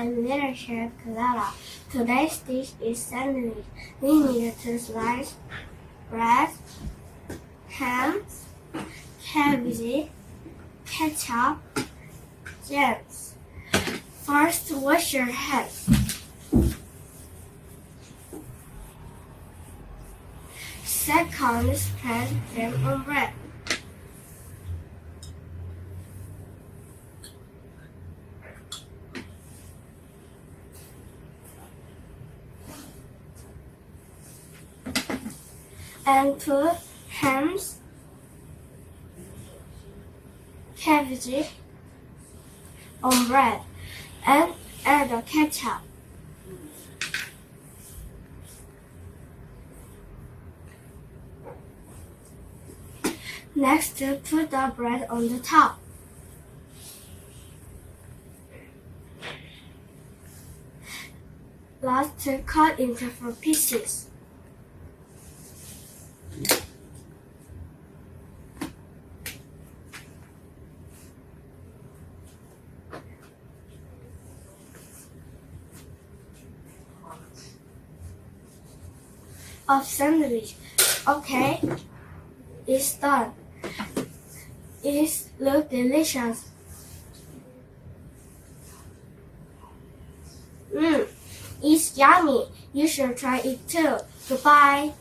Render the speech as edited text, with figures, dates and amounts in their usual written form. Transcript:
I'm little chef Clara. Today's dish is sandwich. We need to slice bread, ham, cabbage, ketchup, jams. First, wash your hands. Second, spread them on bread. And put hams, cabbage on bread and add the ketchup. Next, put the bread on the top. Last, cut into 4 pieces. Of sandwich. Okay, it's done. It looks delicious. It's yummy. You should try it too. Goodbye.